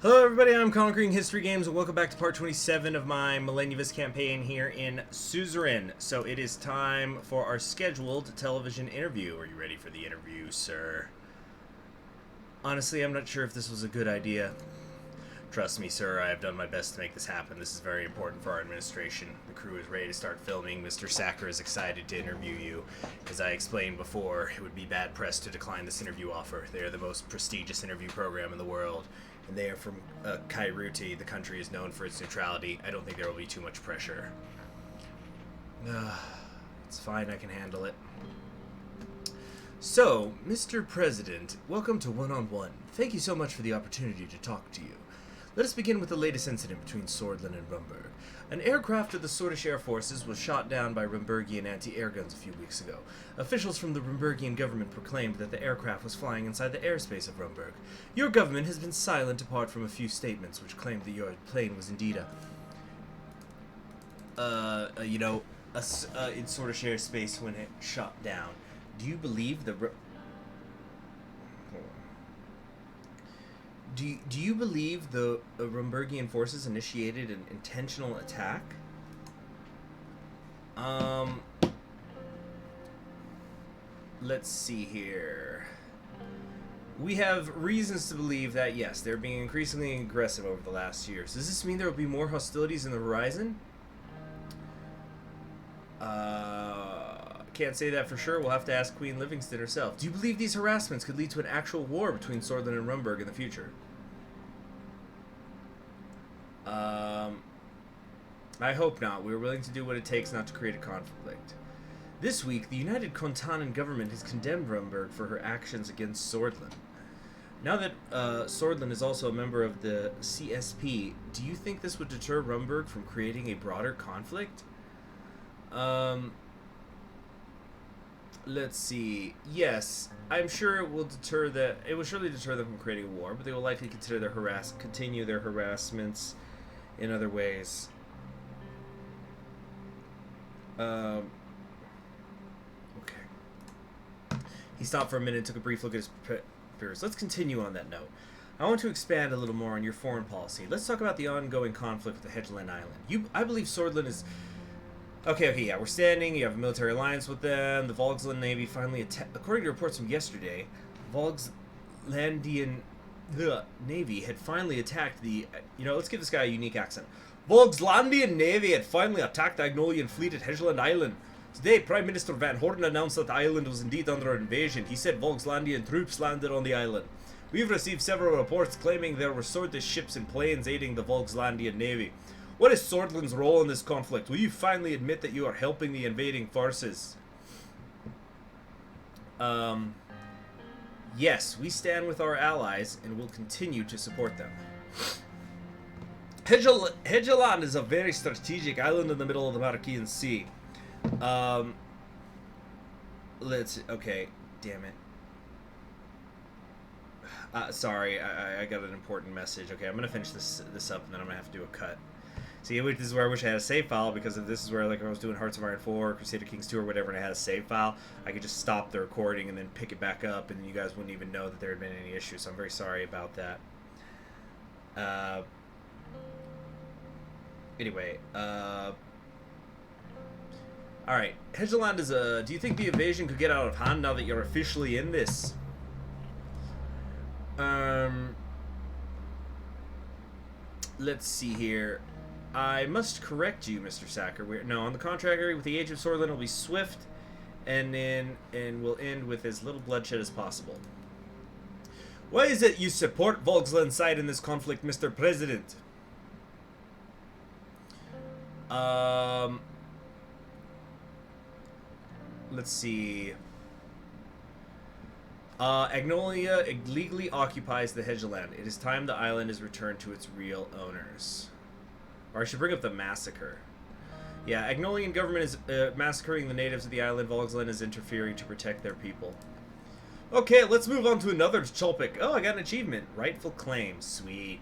Hello everybody, I'm Conquering History Games and welcome back to part 27 of my Malenyevist campaign here in Suzerain. So it is time for our scheduled television interview. Are you ready for the interview, sir? Honestly, I'm not sure if this was a good idea. Trust me, sir, I have done my best to make this happen. This is very important for our administration. The crew is ready to start filming. Mr. Sacker is excited to interview you. As I explained before, it would be bad press to decline this interview offer. They are the most prestigious interview program in the world. And they are from Kairuti. The country is known for its neutrality. I don't think there will be too much pressure. It's fine, I can handle it. So, Mr. President, welcome to One-on-One. Thank you so much for the opportunity to talk to you. Let us begin with the latest incident between Swordland and Rumburg. An aircraft of the Swedish Air Forces was shot down by Rumburgian anti-air guns a few weeks ago. Officials from the Rumburgian government proclaimed that the aircraft was flying inside the airspace of Rumburg. Your government has been silent apart from a few statements which claimed that your plane was indeed in Swedish airspace when it shot down. Do you believe the... Do you believe the Rumburgian forces initiated an intentional attack? Let's see here. We have reasons to believe that, yes, they're being increasingly aggressive over the last years. Does this mean there will be more hostilities in the horizon? Can't say that for sure. We'll have to ask Queen Livingston herself. Do you believe these harassments could lead to an actual war between Swordland and Rumburg in the future? I hope not. We are willing to do what it takes not to create a conflict. This week, the United Kontanen government has condemned Rumburg for her actions against Swordland. Now that Swordland is also a member of the CSP, do you think this would deter Rumburg from creating a broader conflict? Let's see. Yes, I'm sure it will deter that. It will surely deter them from creating a war, but they will likely continue their harassments in other ways. Okay. He stopped for a minute and took a brief look at his papers. Let's continue on that note. I want to expand a little more on your foreign policy. Let's talk about the ongoing conflict with the Hedgeland Island. I believe Swordland is... Okay, yeah, we're standing. You have a military alliance with them. The Volksland Navy finally according to reports from yesterday, Volkslandian Navy had finally attacked the... let's give this guy a unique accent. Volkslandian Navy had finally attacked the Agnolian fleet at Hedgeland Island. Today, Prime Minister Van Horn announced that the island was indeed under invasion. He said Volkslandian troops landed on the island. We've received several reports claiming there were Swedish ships and planes aiding the Volkslandian Navy. What is Swordland's role in this conflict? Will you finally admit that you are helping the invading forces? Yes, we stand with our allies and will continue to support them. Hedgeland is a very strategic island in the middle of the Marquian Sea. Okay, damn it. Sorry, I got an important message. Okay, I'm gonna finish this up and then I'm gonna have to do a cut. See, this is where I wish I had a save file, because if this is where, like, I was doing Hearts of Iron 4, Crusader Kings 2, or whatever, and I had a save file, I could just stop the recording and then pick it back up, and you guys wouldn't even know that there had been any issues, so I'm very sorry about that. Anyway, alright, Hedgeland is a... Do you think the invasion could get out of hand now that you're officially in this? Let's see here. I must correct you, Mr. Sacker. No, on the contrary, with the age of Swordland, it'll be swift, and will end with as little bloodshed as possible. Why is it you support Volksland's side in this conflict, Mr. President? Let's see. Agnolia illegally occupies the Hedgeland. It is time the island is returned to its real owners. Or I should bring up the massacre. Yeah, Agnolian government is massacring the natives of the island. Volksland is interfering to protect their people. Okay, let's move on to another topic. Oh, I got an achievement. Rightful claim. Sweet.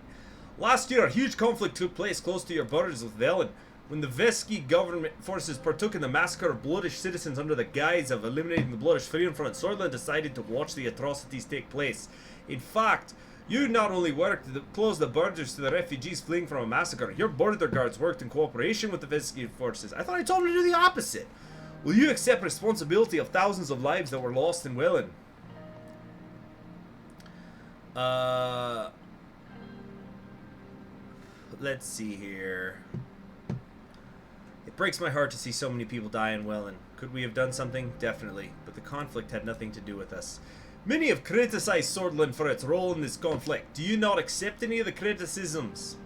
Last year, a huge conflict took place close to your borders with Velen. When the Veski government forces partook in the massacre of Bloodish citizens under the guise of eliminating the Bloodish Freedom Front, Swordland decided to watch the atrocities take place. In fact, You not only worked to close the borders to the refugees fleeing from a massacre, your border guards worked in cooperation with the investigative forces. I thought I told them to do the opposite. Will you accept responsibility of thousands of lives that were lost in Welland? Let's see here. It breaks my heart to see so many people die in Welland. Could we have done something? Definitely. But the conflict had nothing to do with us. Many have criticized Swordland for its role in this conflict. Do you not accept any of the criticisms?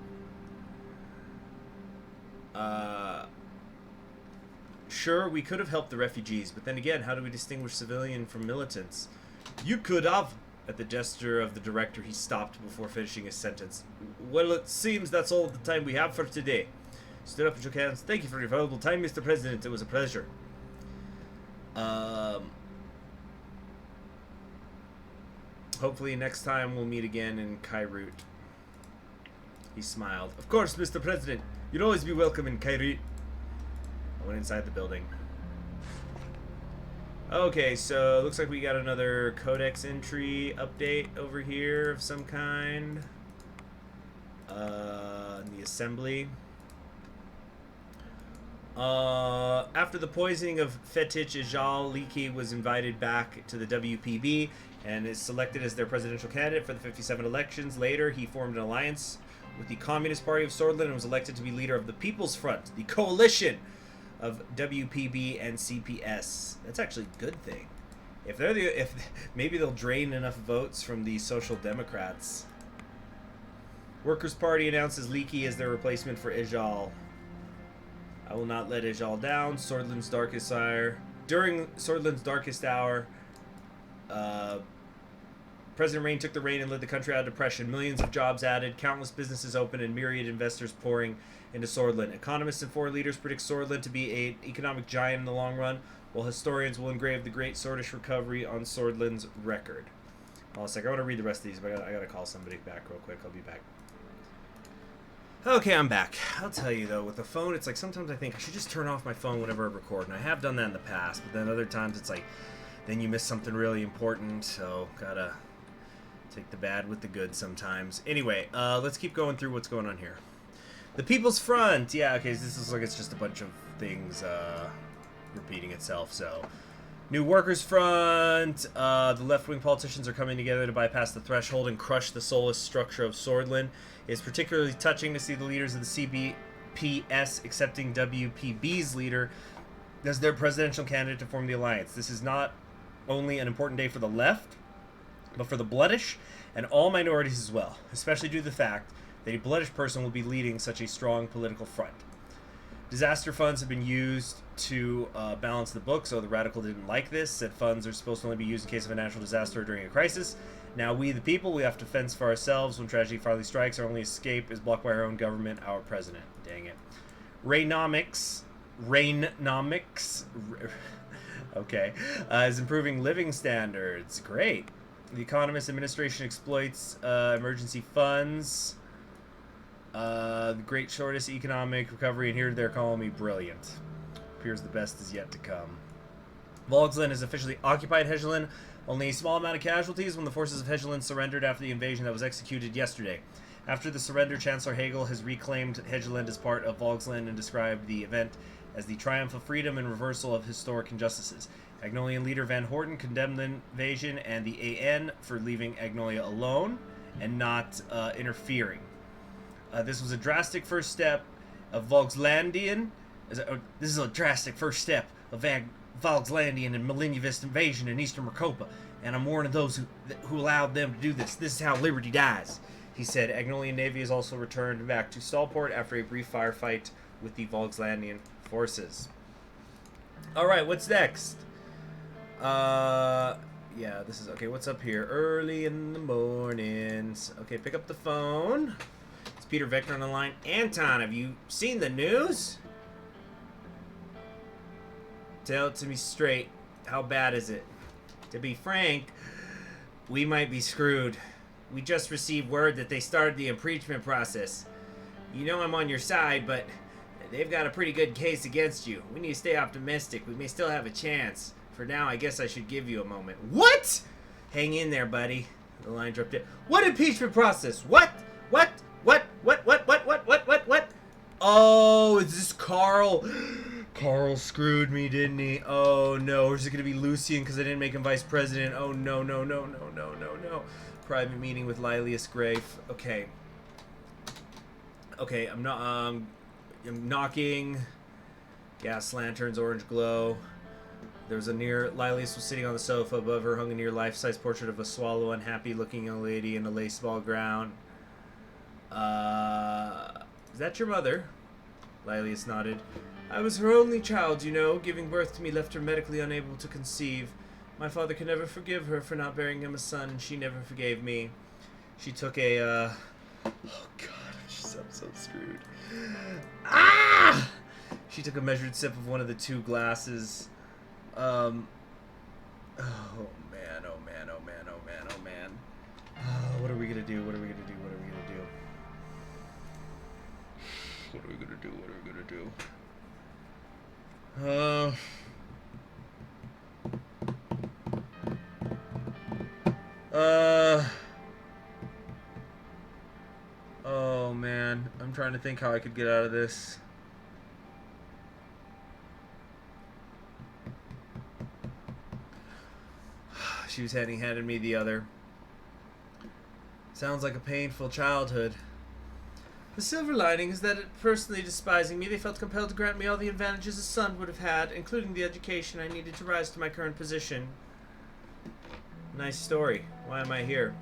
Sure, we could have helped the refugees, but then again, how do we distinguish civilian from militants? You could have. At the gesture of the director, he stopped before finishing his sentence. Well, it seems that's all the time we have for today. Stood up and shook hands. Thank you for your valuable time, Mr. President. It was a pleasure. Hopefully next time we'll meet again in Kairut. He smiled. Of course, Mr. President. You'd always be welcome in Kairut. I went inside the building. Okay, so looks like we got another codex entry update over here of some kind. In the assembly. After the poisoning of Fetich Ejal, Leakey was invited back to the WPB and is selected as their presidential candidate for the 57 elections. Later, he formed an alliance with the Communist Party of Swordland and was elected to be leader of the People's Front, the coalition of WPB and CPS. That's actually a good thing. If maybe they'll drain enough votes from the Social Democrats. Workers' Party announces Leakey as their replacement for Ejal. I will not let Ejal down. Swordland's darkest hour. During Swordland's darkest hour, President Rain took the reign and led the country out of depression. Millions of jobs added, countless businesses opened, and myriad investors pouring into Swordland. Economists and foreign leaders predict Swordland to be an economic giant in the long run, while historians will engrave the great Swordish recovery on Swordland's record. Hold on a second. I want to read the rest of these, but I gotta call somebody back real quick. I'll be back. Okay, I'm back. I'll tell you, though, with the phone, it's like sometimes I think I should just turn off my phone whenever I record, and I have done that in the past, but then other times it's like, then you miss something really important, so gotta take the bad with the good sometimes. Anyway, let's keep going through what's going on here. The People's Front! Yeah, okay, so this is like it's just a bunch of things repeating itself, so... New Workers' Front! The left-wing politicians are coming together to bypass the threshold and crush the soulless structure of Swordland. It's particularly touching to see the leaders of the CBPS accepting WPB's leader as their presidential candidate to form the alliance. This is not only an important day for the left, but for the Bloodish and all minorities as well, especially due to the fact that a Bloodish person will be leading such a strong political front. Disaster funds have been used to balance the book, so the radical didn't like this, said funds are supposed to only be used in case of a natural disaster or during a crisis. Now we, the people, we have to fence for ourselves. When tragedy finally strikes, our only escape is blocked by our own government, our president. Dang it. Rainomics, okay, is improving living standards. Great. The Economist Administration exploits emergency funds. The great shortest economic recovery, and here they're calling me brilliant. Appears the best is yet to come. Volksland has officially occupied Hegeland. Only a small amount of casualties when the forces of Hegeland surrendered after the invasion that was executed yesterday. After the surrender, Chancellor Hegel has reclaimed Hegeland as part of Volksland and described the event as the triumph of freedom and reversal of historic injustices. Agnolian leader Van Horten condemned the invasion and the AN for leaving Agnolia alone and not interfering. This was a drastic first step of Volkslandian. This is a drastic first step of Volkslandian and Malenyevist invasion in Eastern Marcopa, and I'm warning those who allowed them to do this. This is how liberty dies, he said. Agnolian Navy has also returned back to Stallport after a brief firefight with the Volkslandian forces. Alright, what's next? Yeah, this is... Okay, what's up here? Early in the mornings. Okay, pick up the phone. It's Peter Vector on the line. Anton, have you seen the news? Tell it to me straight. How bad is it? To be frank, we might be screwed. We just received word that they started the impeachment process. You know I'm on your side, but they've got a pretty good case against you. We need to stay optimistic. We may still have a chance. For now, I guess I should give you a moment. What? Hang in there, buddy. The line dropped it. What impeachment process? What? What? What? What? What? What? What? What? What? What? Oh, is this Carl? Carl screwed me, didn't he? Oh no, or is it gonna be Lucian because I didn't make him vice president? Oh no, no, no, no, no, no, no. Private meeting with Lilius Grafe. Okay. Okay, I'm not. I'm knocking. Gas lanterns, orange glow. There was a near. Lilius was sitting on the sofa. Above her hung a near life-size portrait of a swallow, unhappy-looking young lady in a lace ball gown. Is that your mother? Lilius nodded. I was her only child, you know. Giving birth to me left her medically unable to conceive. My father could never forgive her for not bearing him a son, and she never forgave me. She took a, Oh, God, I'm so screwed. Ah! She took a measured sip of one of the two glasses. Oh, man, oh, man, oh, man, oh, man, oh, man. What are we gonna do? What are we gonna do? What are we gonna do? What are we gonna do? What are we gonna do? Oh man, I'm trying to think how I could get out of this. She was handed me the other. Sounds like a painful childhood. The silver lining is that, personally despising me, they felt compelled to grant me all the advantages a son would have had, including the education I needed to rise to my current position. Nice story. Why am I here?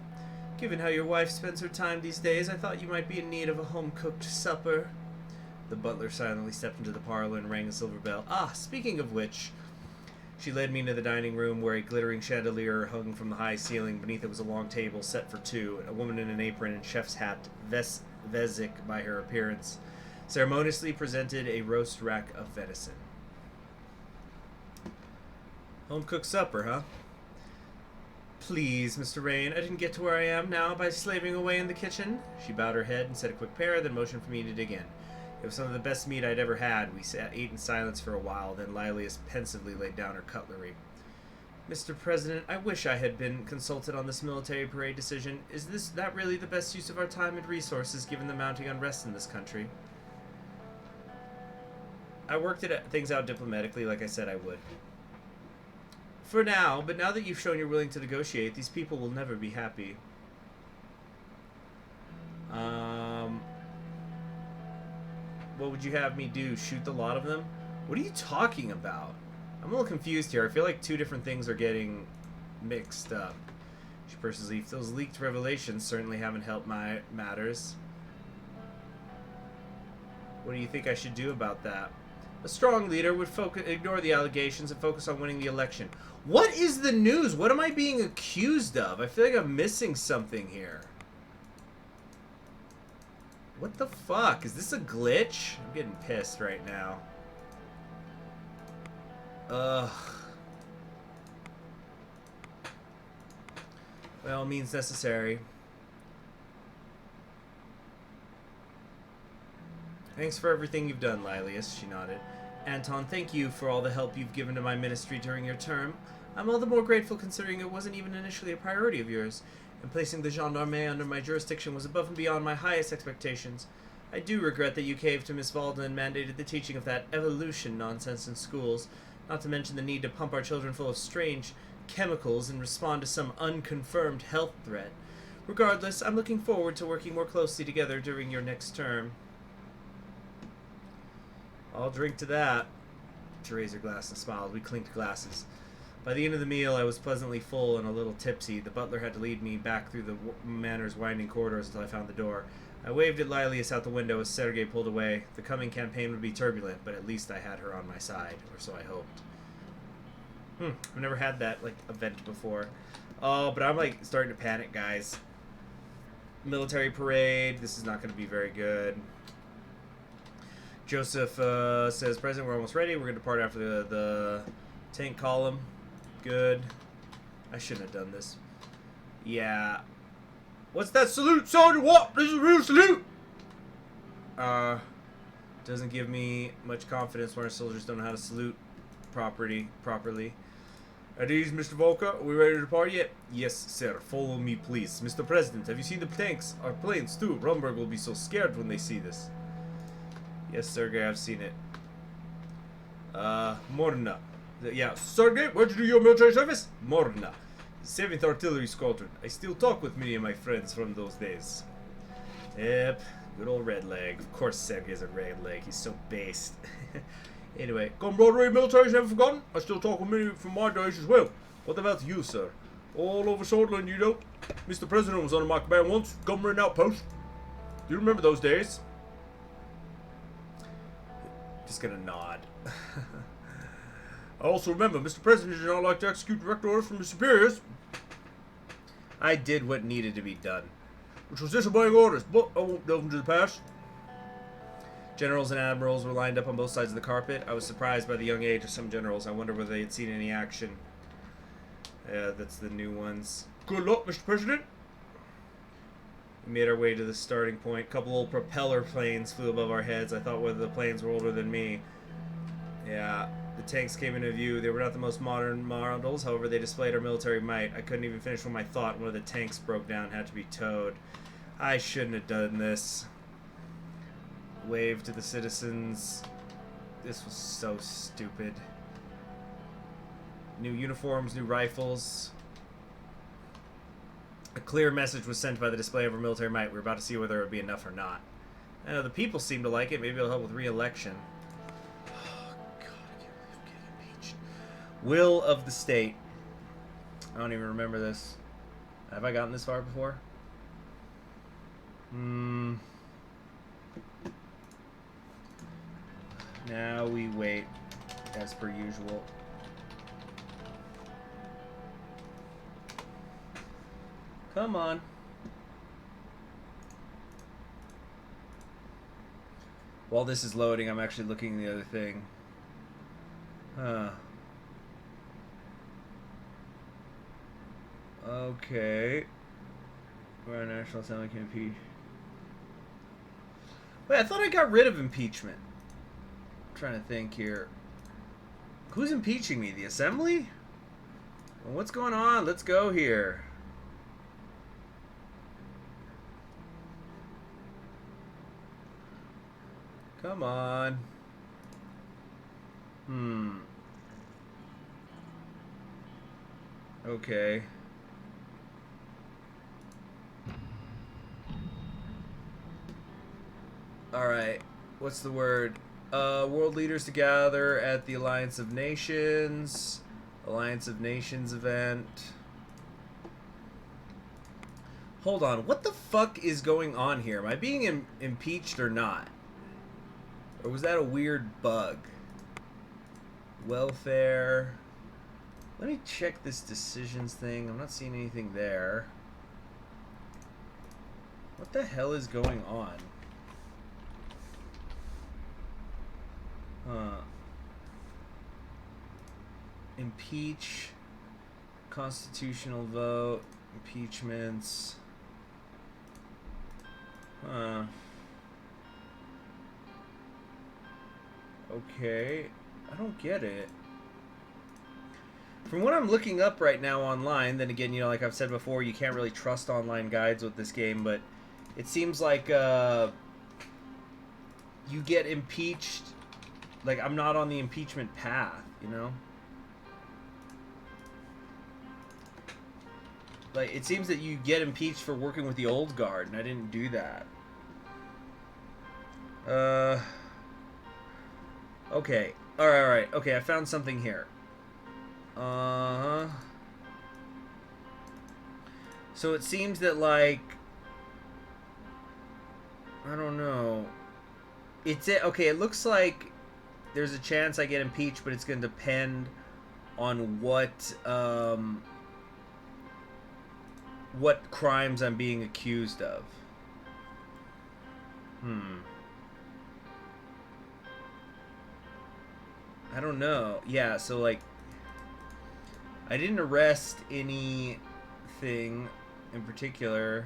Given how your wife spends her time these days, I thought you might be in need of a home-cooked supper. The butler silently stepped into the parlor and rang a silver bell. Ah, speaking of which... She led me into the dining room where a glittering chandelier hung from the high ceiling. Beneath it was a long table set for two. A woman in an apron and chef's hat, Vezic by her appearance, ceremoniously presented a roast rack of venison. Home-cooked supper, huh? Please, Mr. Rain, I didn't get to where I am now by slaving away in the kitchen. She bowed her head and said a quick prayer, then motioned for me to dig in. It was some of the ate meat I'd ever had. We ate in silence for a while, then Lilius pensively laid down her cutlery. Mr. President, I wish I had been consulted on this military parade decision. Is that really the best use of our time and resources, given the mounting unrest in this country? I worked things out diplomatically, like I said I would. For now, but now that you've shown you're willing to negotiate, these people will never be happy. What would you have me do? Shoot the lot of them? What are you talking about? I'm a little confused here. I feel like two different things are getting mixed up. She purses leaf. Those leaked revelations certainly haven't helped my matters. What do you think I should do about that? A strong leader would ignore the allegations and focus on winning the election. What is the news? What am I being accused of? I feel like I'm missing something here. What the fuck? Is this a glitch? I'm getting pissed right now. Ugh. Well, means necessary. Thanks for everything you've done, Lilius, she nodded. Anton, thank you for all the help you've given to my ministry during your term. I'm all the more grateful considering it wasn't even initially a priority of yours, and placing the gendarmerie under my jurisdiction was above and beyond my highest expectations. I do regret that you caved to Miss Valda and mandated the teaching of that evolution nonsense in schools, not to mention the need to pump our children full of strange chemicals and respond to some unconfirmed health threat. Regardless, I'm looking forward to working more closely together during your next term. I'll drink to that. She raised her glass and smiled. We clinked glasses. By the end of the meal, I was pleasantly full and a little tipsy. The butler had to lead me back through the manor's winding corridors until I found the door. I waved at Lilius out the window as Sergei pulled away. The coming campaign would be turbulent, but at least I had her on my side, or so I hoped. I've never had that, event before. Oh, but I'm, starting to panic, guys. Military parade. This is not going to be very good. Joseph says, President, we're almost ready. We're going to depart after the tank column. Good. I shouldn't have done this. Yeah. What's that salute, Sergeant? What? This is a real salute! Doesn't give me much confidence when our soldiers don't know how to salute properly. At ease, Mr. Volker. Are we ready to depart yet? Yes, sir. Follow me, please. Mr. President, have you seen the tanks? Our planes, too. Rumberg will be so scared when they see this. Yes, Sergey, I've seen it. Morna. Yeah, Sergey, where'd you do your military service? Morna. 7th Artillery Squadron. I still talk with many of my friends from those days. Yep, good old Redleg. Of course Sergey's a Redleg. He's so based. Anyway, camaraderie, military's never forgotten. I still talk with many from my days as well. What about you, sir? All over Scotland, you know. Mr. President was under my command once. Government outpost. Do you remember those days? Just gonna nod. I also remember Mr. President did not like to execute direct orders from his superiors. I did what needed to be done. Which was disobeying orders, but I won't delve into the past. Generals and admirals were lined up on both sides of the carpet. I was surprised by the young age of some generals. I wonder whether they had seen any action. Yeah, that's the new ones. Good luck, Mr. President. We made our way to the starting point. A couple old propeller planes flew above our heads. I thought whether the planes were older than me. Yeah, the tanks came into view. They were not the most modern models. However, they displayed our military might. I couldn't even finish my thought. One of the tanks broke down and had to be towed. I shouldn't have done this. Wave to the citizens. This was so stupid. New uniforms, new rifles. A clear message was sent by the display of our military might. We're about to see whether it would be enough or not. I know the people seem to like it. Maybe it'll help with re-election. Oh, God, I can't believe I'm getting impeached. Will of the state. I don't even remember this. Have I gotten this far before? Now we wait, as per usual. Come on. While this is loading, I'm actually looking at the other thing. Huh. Okay. Where our National Assembly can impeach. Wait, I thought I got rid of impeachment. I'm trying to think here. Who's impeaching me? The Assembly? Well, what's going on? Let's go here. Come on. Okay. Alright. What's the word? World leaders to gather at the Alliance of Nations. Alliance of Nations event. Hold on. What the fuck is going on here? Am I being impeached or not? Or was that a weird bug? Welfare. Let me check this decisions thing. I'm not seeing anything there. What the hell is going on? Impeach. Constitutional vote. Impeachments. Okay. I don't get it. From what I'm looking up right now online, then again, you know, like I've said before, you can't really trust online guides with this game, but it seems like you get impeached. Like, I'm not on the impeachment path, you know? Like, it seems that you get impeached for working with the old guard, and I didn't do that. Okay. Alright. Okay, I found something here. So it seems that, like, I don't know. Okay, it looks like there's a chance I get impeached, but it's going to depend on what crimes I'm being accused of. I don't know. Yeah, so, like, I didn't arrest anything in particular.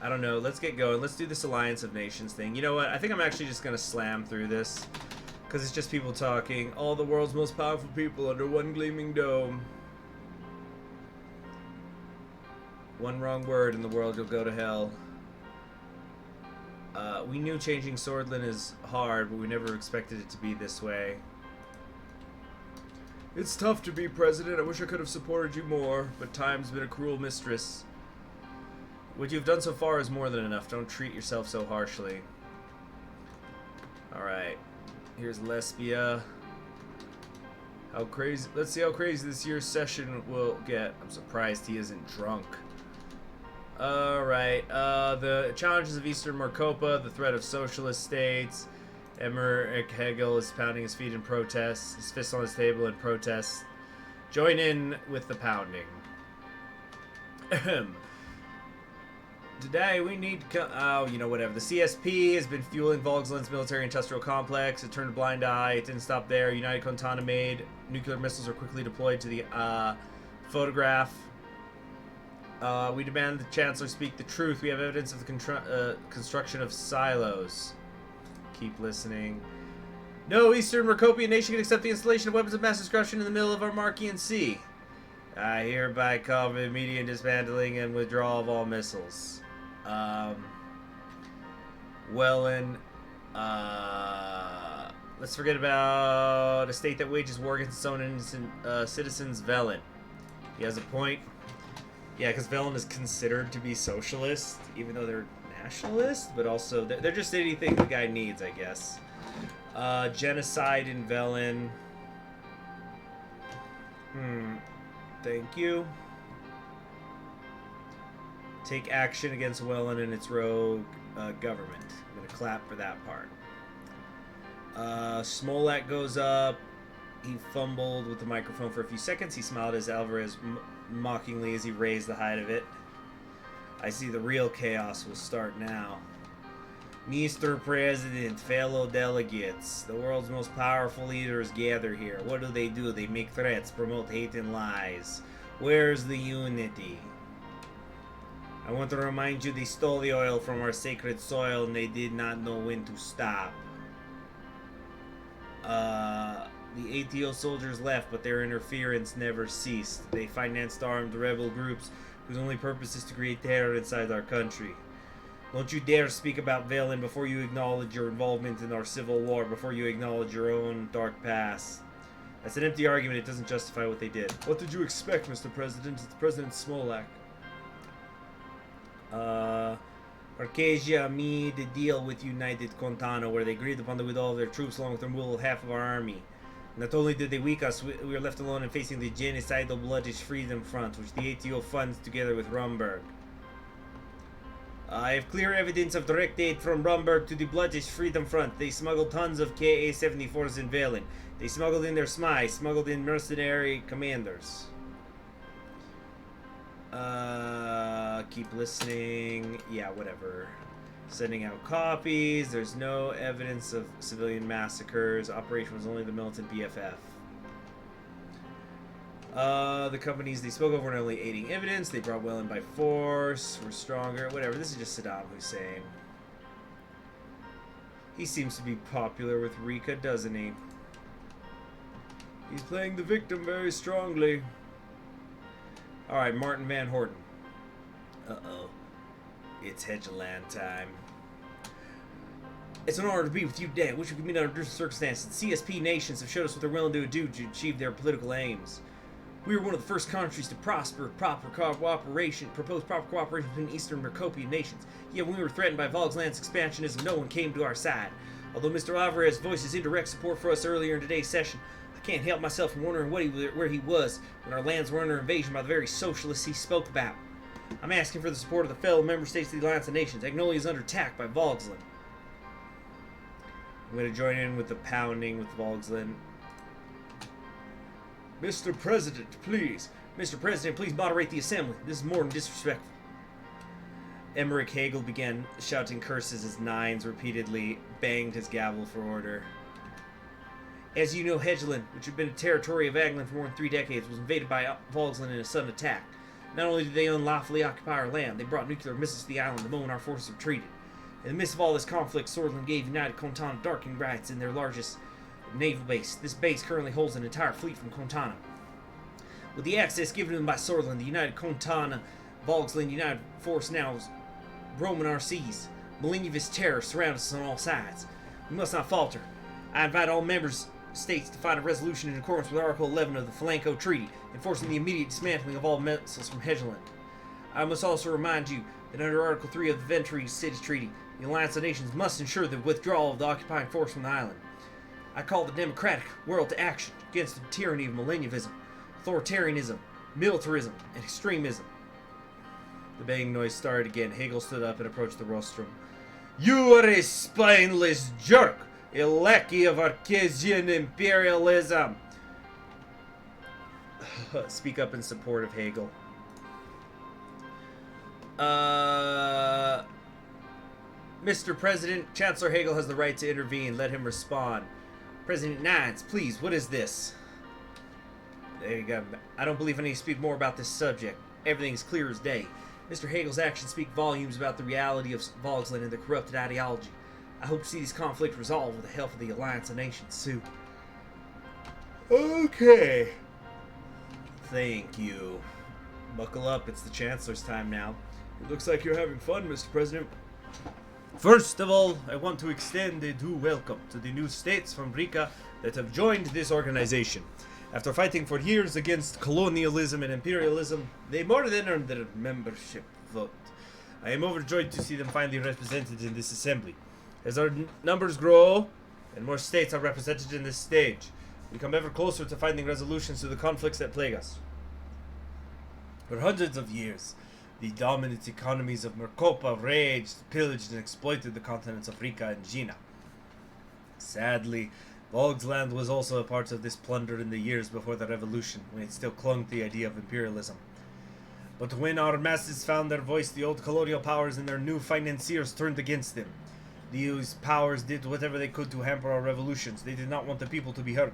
I don't know. Let's get going. Let's do this Alliance of Nations thing. You know what? I think I'm actually just going to slam through this. Because it's just people talking. All the world's most powerful people under one gleaming dome. One wrong word in the world, you'll go to hell. We knew changing Swordland is hard, but we never expected it to be this way. It's tough to be president. I wish I could have supported you more, but time's been a cruel mistress. What you've done so far is more than enough. Don't treat yourself so harshly. Alright. Here's Lesbia. How crazy. Let's see how crazy this year's session will get. I'm surprised he isn't drunk. Alright. The challenges of Eastern Marcopa, the threat of socialist states. Emmerich Hegel is pounding his feet in protest, his fist on his table in protest. Join in with the pounding. Today we need whatever. The CSP has been fueling Volksland's military-industrial complex. It turned a blind eye. It didn't stop there. United Kontana made nuclear missiles are quickly deployed to the photograph. We demand the Chancellor speak the truth. We have evidence of the construction of silos. Keep listening. No Eastern Marcopian nation can accept the installation of weapons of mass destruction in the middle of our Markian Sea. I hereby call for immediate dismantling and withdrawal of all missiles. Let's forget about a state that wages war against its own innocent citizens, Velen. He has a point. Yeah, because Velen is considered to be socialist, even though they're nationalist, but also they're just anything the guy needs, I guess. Genocide in Velen. Thank you. Take action against Wellen and its rogue government. I'm gonna clap for that part. Smolak goes up. He fumbled with the microphone for a few seconds. He smiled as Alvarez mockingly as he raised the height of it. I see the real chaos will start now. Mr. President, fellow delegates, the world's most powerful leaders gather here. What do? They make threats, promote hate and lies. Where's the unity? I want to remind you they stole the oil from our sacred soil and they did not know when to stop. The ATO soldiers left, but their interference never ceased. They financed armed rebel groups whose only purpose is to create terror inside our country. Don't you dare speak about Velen before you acknowledge your involvement in our civil war, before you acknowledge your own dark past. That's an empty argument. It doesn't justify what they did. What did you expect, Mr. President? It's President Smolak. Arcasia made a deal with United Kontana where they agreed upon the withdrawal of their troops along with the removal of half of our army. Not only did they weaken us, we were left alone in facing the genocidal Bloodish Freedom Front, which the ATO funds together with Rumberg. I have clear evidence of direct aid from Rumberg to the Bloodish Freedom Front. They smuggled tons of KA-74s in Velen. They smuggled in their SMI, smuggled in mercenary commanders. Keep listening. Yeah, whatever. Sending out copies. There's no evidence of civilian massacres. Operation was only the militant BFF. The companies they spoke of were not only aiding evidence, they brought Wellen by force, were stronger, whatever. This is just Saddam Hussein. He seems to be popular with Rika, doesn't he? He's playing the victim very strongly. Alright, Martin Van Horten. Uh-oh. It's Hedgeland time. It's an honor to be with you today. I wish we could meet under different circumstances. The CSP nations have showed us what they're willing to do to achieve their political aims. We were one of the first countries to propose proper cooperation between Eastern Marcopian nations. Yet when we were threatened by Volksland's expansionism, no one came to our side. Although Mr. Alvarez voiced indirect support for us earlier in today's session, I can't help myself from wondering where he was when our lands were under invasion by the very socialists he spoke about. I'm asking for the support of the fellow member states of the Alliance of Nations. Agnolia is under attack by Volksland. I'm going to join in with the pounding with Volksland. Mr. President, please. Mr. President, please moderate the assembly. This is more than disrespectful. Emmerich Hegel began shouting curses as Nines repeatedly banged his gavel for order. As you know, Hedgeland, which had been a territory of Agland for more than 3 decades, was invaded by Volksland in a sudden attack. Not only did they unlawfully occupy our land, they brought nuclear missiles to the island the moment our forces retreated. In the midst of all this conflict, Swordland gave United Kontana darkening rights in their largest naval base. This base currently holds an entire fleet from Kontana. With the access given to them by Sordland, the United Kontana Volksland United Force now is roaming our seas. Malenyevist terror surrounds us on all sides. We must not falter. I invite all members states to find a resolution in accordance with Article 11 of the Falanco Treaty, enforcing the immediate dismantling of all missiles from Hegeland. I must also remind you that under Article 3 of the Ventry Cities Treaty, the Alliance of Nations must ensure the withdrawal of the occupying force from the island. I call the democratic world to action against the tyranny of Malenyvism, authoritarianism, militarism, and extremism. The banging noise started again. Hegel stood up and approached the rostrum. You are a spineless jerk, a lackey of Arcasian imperialism. Speak up in support of Hegel. Mr. President, Chancellor Hegel has the right to intervene. Let him respond. President Nines, please, what is this? There you go. I don't believe I need to speak more about this subject. Everything is clear as day. Mr. Hegel's actions speak volumes about the reality of Volksland and the corrupted ideology. I hope to see this conflict resolved with the help of the Alliance of Nations soon. Okay. Thank you. Buckle up, it's the Chancellor's time now. It looks like you're having fun, Mr. President. First of all, I want to extend a due welcome to the new states from Riga that have joined this organization. After fighting for years against colonialism and imperialism, they more than earned their membership vote. I am overjoyed to see them finally represented in this assembly. As our numbers grow and more states are represented in this stage, we come ever closer to finding resolutions to the conflicts that plague us. For hundreds of years, the dominant economies of Merkopa raged, pillaged, and exploited the continents of Riga and Gina. Sadly, Volksland was also a part of this plunder in the years before the revolution, when it still clung to the idea of imperialism. But when our masses found their voice, the old colonial powers and their new financiers turned against them. These powers did whatever they could to hamper our revolutions. They did not want the people to be heard.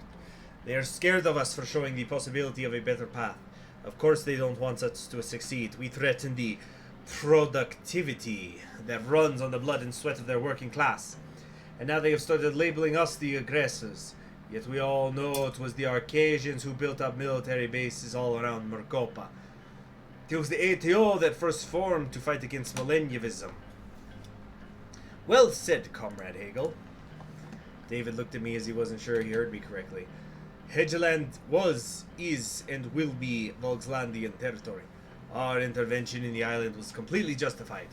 They are scared of us for showing the possibility of a better path. Of course they don't want us to succeed. We threaten the productivity that runs on the blood and sweat of their working class. And now they have started labeling us the aggressors. Yet we all know it was the Arcasians who built up military bases all around Merkopa. It was the ATO that first formed to fight against Malenyvism. Well said, Comrade Hegel. David looked at me as he wasn't sure he heard me correctly. Hegeland was, is, and will be Volkslandian territory. Our intervention in the island was completely justified.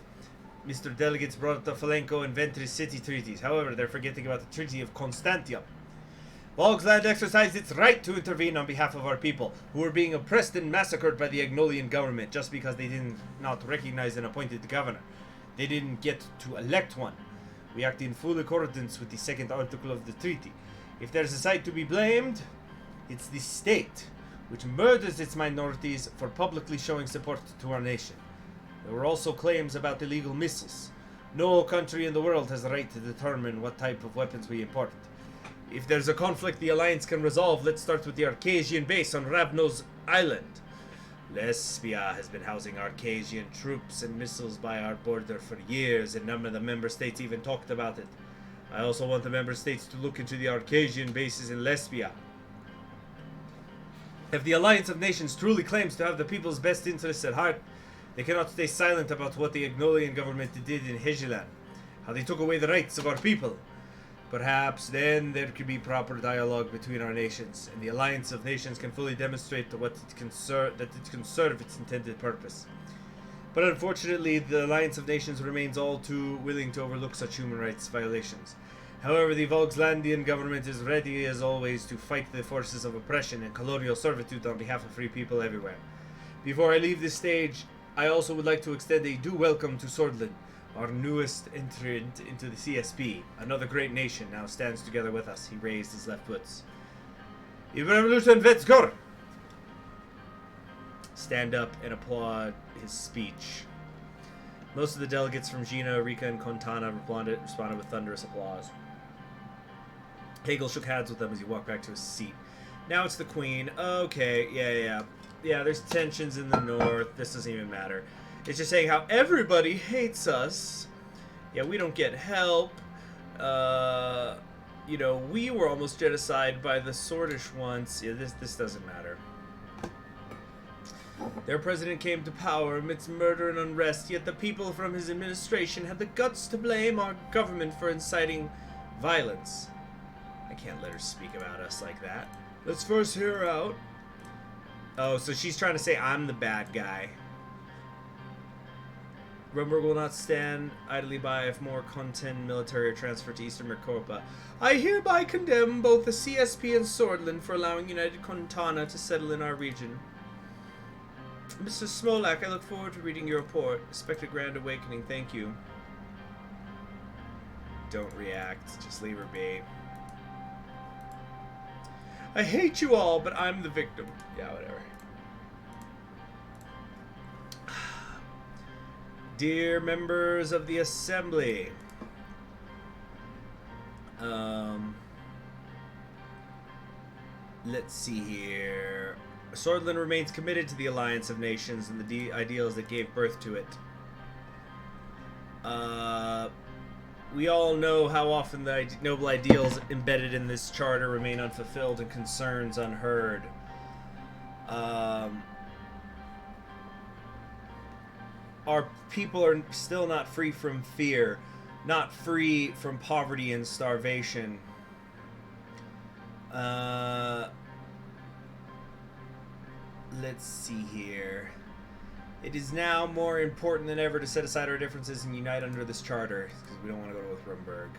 Mr. Delegates brought up the Falanco and Ventry City treaties. However, they're forgetting about the Treaty of Constantium. Volksland exercised its right to intervene on behalf of our people, who were being oppressed and massacred by the Agnolian government just because they did not recognize an appointed governor. They didn't get to elect one. We act in full accordance with the second article of the treaty. If there's a side to be blamed, it's the state, which murders its minorities for publicly showing support to our nation. There were also claims about illegal missiles. No country in the world has the right to determine what type of weapons we import. If there's a conflict the Alliance can resolve, let's start with the Arcasian base on Ravno's island. Lesbia has been housing Arcasian troops and missiles by our border for years, and none of the member states even talked about it. I also want the member states to look into the Arcasian bases in Lesbia. If the Alliance of Nations truly claims to have the people's best interests at heart, they cannot stay silent about what the Agnolian government did in Hegeland, how they took away the rights of our people. Perhaps then there could be proper dialogue between our nations, and the Alliance of Nations can fully demonstrate that it can serve its intended purpose. But unfortunately, the Alliance of Nations remains all too willing to overlook such human rights violations. However, the Volkslandian government is ready as always to fight the forces of oppression and colonial servitude on behalf of free people everywhere. Before I leave this stage, I also would like to extend a due welcome to Sordland, our newest entrant into the CSP. Another great nation now stands together with us. He raised his left foot. The revolution, let's go! Stand up and applaud his speech. Most of the delegates from Gina, Rika, and Kontana responded with thunderous applause. Hegel shook hands with them as he walked back to his seat. Now it's the Queen. Okay, yeah, there's tensions in the north. This doesn't even matter. It's just saying how everybody hates us. Yeah, we don't get help. you know, we were almost genocide by the Swordish once. Yeah, this doesn't matter. Their president came to power amidst murder and unrest, yet the people from his administration had the guts to blame our government for inciting violence. I can't let her speak about us like that. Let's first hear her out. Oh, so she's trying to say I'm the bad guy. Rumberg will not stand idly by if more content military are transferred to Eastern Mercopa. I hereby condemn both the CSP and Swordland for allowing United Contana to settle in our region. Mr. Smolak, I look forward to reading your report. Expect a grand awakening. Thank you. Don't react. Just leave her be. I hate you all, but I'm the victim. Yeah, whatever. Dear members of the Assembly, let's see here. Swordland remains committed to the Alliance of Nations and the ideals that gave birth to it. We all know how often the noble ideals embedded in this charter remain unfulfilled and concerns unheard. Our people are still not free from fear, not free from poverty and starvation. Let's see here. It is now more important than ever to set aside our differences and unite under this charter, because we don't want to go with Rumberg.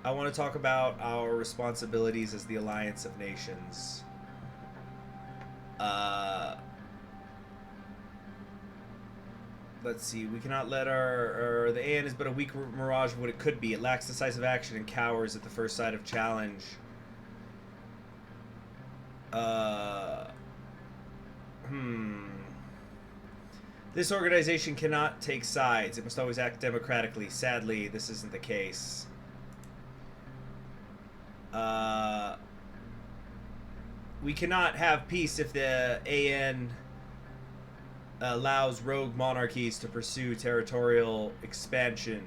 I want to talk about our responsibilities as the Alliance of Nations. Let's see. We cannot let the AN is but a weak mirage of what it could be. It lacks decisive action and cowers at the first sight of challenge. This organization cannot take sides. It must always act democratically. Sadly, this isn't the case. We cannot have peace if the AN allows rogue monarchies to pursue territorial expansion.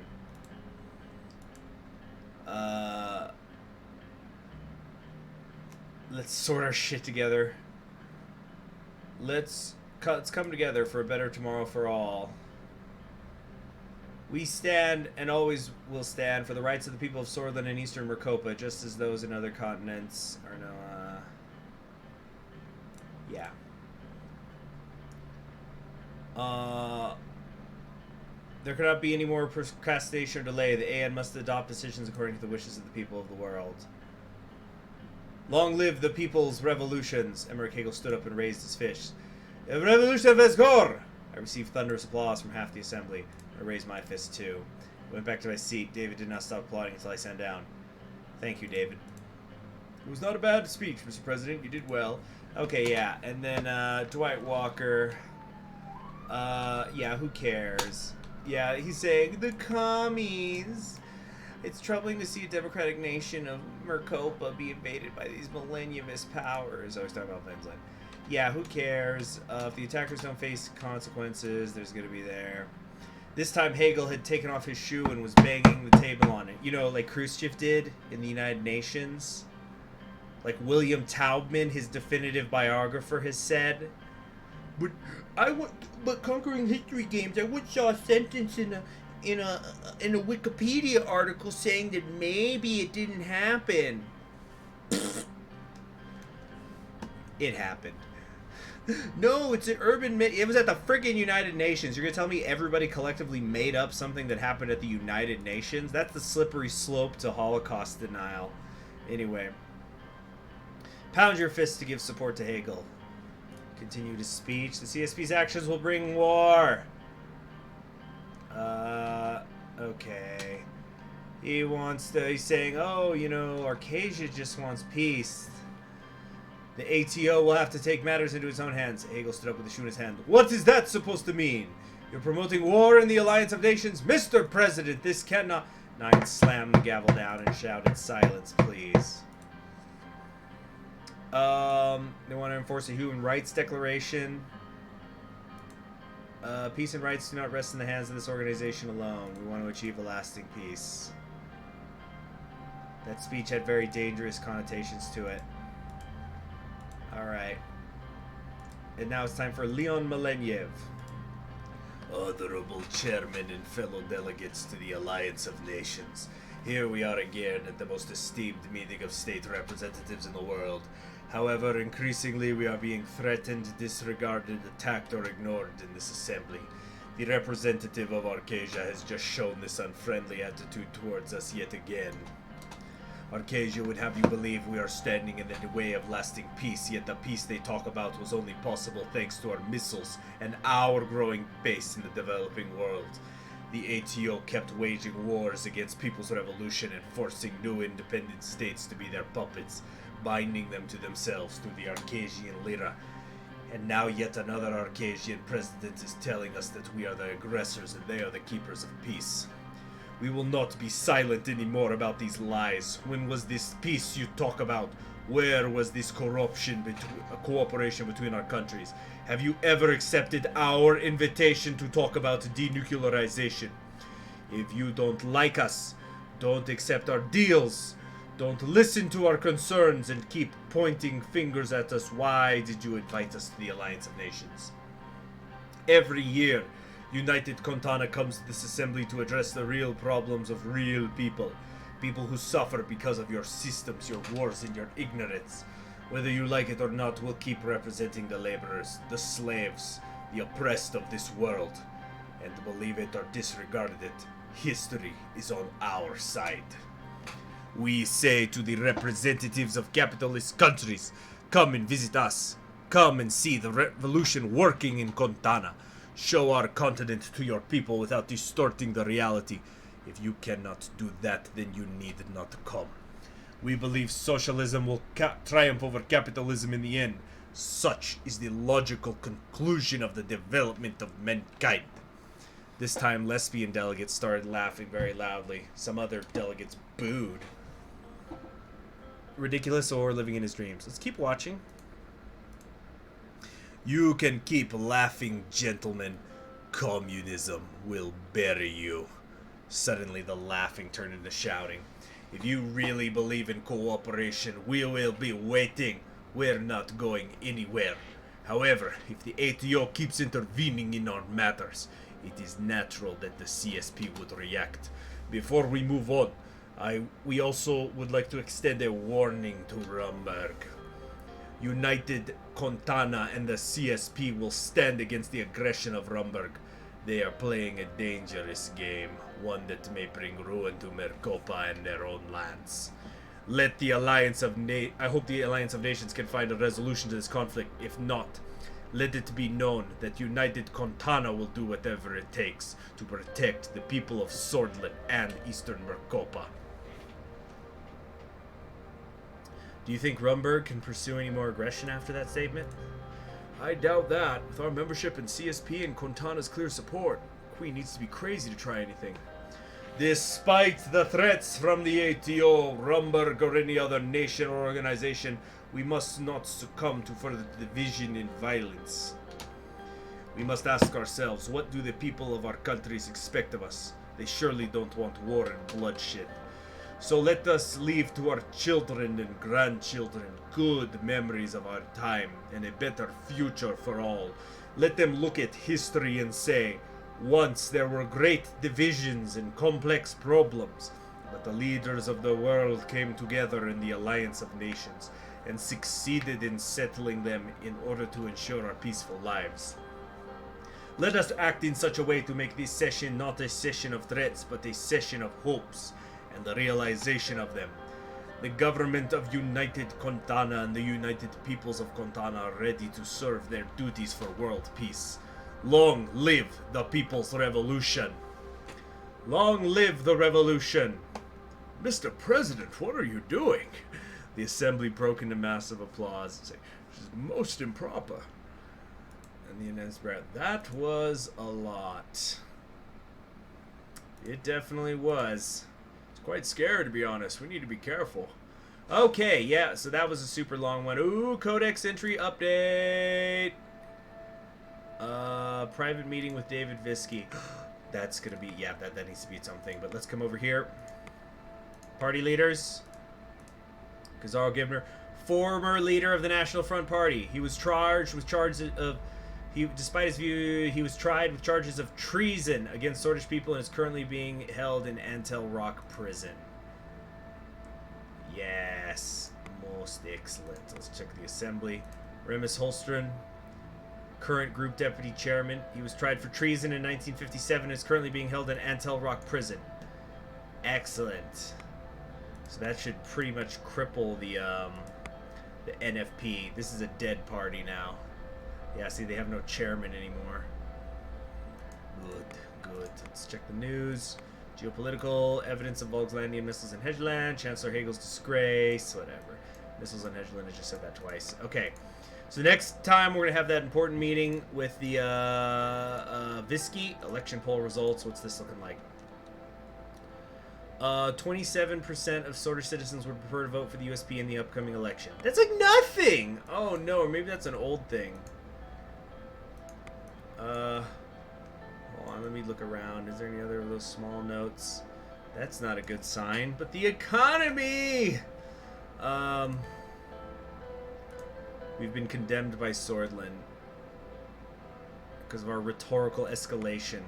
Let's sort our shit together. Let's come together for a better tomorrow for all. We stand and always will stand for the rights of the people of Swordland and Eastern Mercopa, just as those in other continents are no, yeah. There cannot be any more procrastination or delay. The AN must adopt decisions according to the wishes of the people of the world. Long live the people's revolutions! Emmerich Hegel stood up and raised his fist. Revolution Vesgor! I received thunderous applause from half the assembly. I raised my fist too. I went back to my seat. David did not stop applauding until I sat down. Thank you, David. It was not a bad speech, Mr. President. You did well. Okay, yeah. And then Dwight Walker. Yeah, who cares? Yeah, he's saying, the commies. It's troubling to see a democratic nation of Mercopa be invaded by these Malenyevist powers. I was talking about Venezuela. Yeah, who cares? If the attackers don't face consequences, there's going to be there. This time Hegel had taken off his shoe and was banging the table on it. You know, like Khrushchev did in the United Nations. Like William Taubman, his definitive biographer, has said. But conquering history games, I once saw a sentence in a Wikipedia article saying that maybe it didn't happen. It happened. No, it's an urban myth. It was at the friggin' United Nations. You're gonna tell me everybody collectively made up something that happened at the United Nations? That's the slippery slope to Holocaust denial. Anyway. Pound your fist to give support to Hegel. Continued his speech. The CSP's actions will bring war. Okay. He's saying, oh, you know, Arcasia just wants peace. The ATO will have to take matters into its own hands. Hegel stood up with the shoe in his hand. What is that supposed to mean? You're promoting war in the Alliance of Nations? Mr. President, this cannot... Nine slammed the gavel down and shouted, silence, please. They want to enforce a human rights declaration. Peace and rights do not rest in the hands of this organization alone. We want to achieve a lasting peace. That speech had very dangerous connotations to it. Alright. And now it's time for Leon Malenyevist. Honorable Chairman and fellow delegates to the Alliance of Nations. Here we are again at the most esteemed meeting of state representatives in the world. However, increasingly we are being threatened, disregarded, attacked, or ignored in this assembly. The representative of Arcasia has just shown this unfriendly attitude towards us yet again. Arcasia would have you believe we are standing in the way of lasting peace, yet the peace they talk about was only possible thanks to our missiles and our growing base in the developing world. The ATO kept waging wars against People's Revolution and forcing new independent states to be their puppets, binding them to themselves through the Arcasian lira. And now yet another Arcasian president is telling us that we are the aggressors and they are the keepers of peace. We will not be silent anymore about these lies. When was this peace you talk about? Where was this cooperation between our countries? Have you ever accepted our invitation to talk about denuclearization? If you don't like us, don't accept our deals. Don't listen to our concerns and keep pointing fingers at us. Why did you invite us to the Alliance of Nations? Every year, United Contana comes to this assembly to address the real problems of real people. People who suffer because of your systems, your wars, and your ignorance. Whether you like it or not, we'll keep representing the laborers, the slaves, the oppressed of this world. And believe it or disregard it, history is on our side. We say to the representatives of capitalist countries, come and visit us. Come and see the revolution working in Contana. Show our continent to your people without distorting the reality. If you cannot do that, then you need not come. We believe socialism will triumph over capitalism in the end. Such is the logical conclusion of the development of mankind. This time, lesbian delegates started laughing very loudly. Some other delegates booed. Ridiculous or living in his dreams. Let's keep watching. You can keep laughing, gentlemen. Communism will bury you. Suddenly the laughing turned into shouting. If you really believe in cooperation, we will be waiting. We're not going anywhere. However, if the ATO keeps intervening in our matters, it is natural that the CSP would react. Before we move on, we also would like to extend a warning to Rumberg. United Contana and the CSP will stand against the aggression of Rumberg. They are playing a dangerous game, one that may bring ruin to Mercopa and their own lands. I hope the Alliance of Nations can find a resolution to this conflict. If not, let it be known that United Contana will do whatever it takes to protect the people of Swordland and Eastern Mercopa. Do you think Rumberg can pursue any more aggression after that statement? I doubt that. With our membership in CSP and Contana's clear support, Queen needs to be crazy to try anything. Despite the threats from the ATO, Rumberg, or any other nation or organization, we must not succumb to further division and violence. We must ask ourselves, what do the people of our countries expect of us? They surely don't want war and bloodshed. So let us leave to our children and grandchildren good memories of our time and a better future for all. Let them look at history and say, once there were great divisions and complex problems, but the leaders of the world came together in the Alliance of Nations and succeeded in settling them in order to ensure our peaceful lives. Let us act in such a way to make this session not a session of threats, but a session of hopes and the realization of them. The government of United Contana and the United Peoples of Contana are ready to serve their duties for world peace. Long live the People's Revolution! Long live the revolution! Mr. President, what are you doing? The assembly broke into massive applause. This is most improper. And the announcement, that was a lot. It definitely was. Quite scared, to be honest. We need to be careful. Okay, yeah, so that was a super long one. Ooh, Codex entry update. Private meeting with David Visky. That's gonna be, yeah, that needs to be something. But let's come over here. Party leaders, Gonzalo Gibner, former leader of the National Front Party. He was charged with charges of... despite his view, he was tried with charges of treason against Swedish people and is currently being held in Antel Rock prison. Yes. Most excellent. Let's check the assembly. Remus Holstrom, current group deputy chairman. He was tried for treason in 1957 and is currently being held in Antel Rock prison. Excellent. So that should pretty much cripple the NFP. This is a dead party now. Yeah, see, they have no chairman anymore. Good. Let's check the news. Geopolitical, evidence of Volkslandian missiles in Hedgeland, Chancellor Hagel's disgrace, whatever. Missiles on Hedgeland, I just said that twice. Okay. So next time we're going to have that important meeting with the Visky election poll results. What's this looking like? 27% of Swedish citizens would prefer to vote for the USP in the upcoming election. That's like nothing! Oh no, or maybe that's an old thing. Hold on, let me look around. Is there any other of those small notes? That's not a good sign. But the economy! We've been condemned by Swordland because of our rhetorical escalation.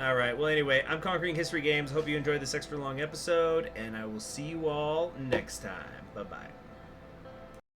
Alright, well anyway, I'm Conquering History Games. Hope you enjoyed this extra long episode, and I will see you all next time. Bye-bye.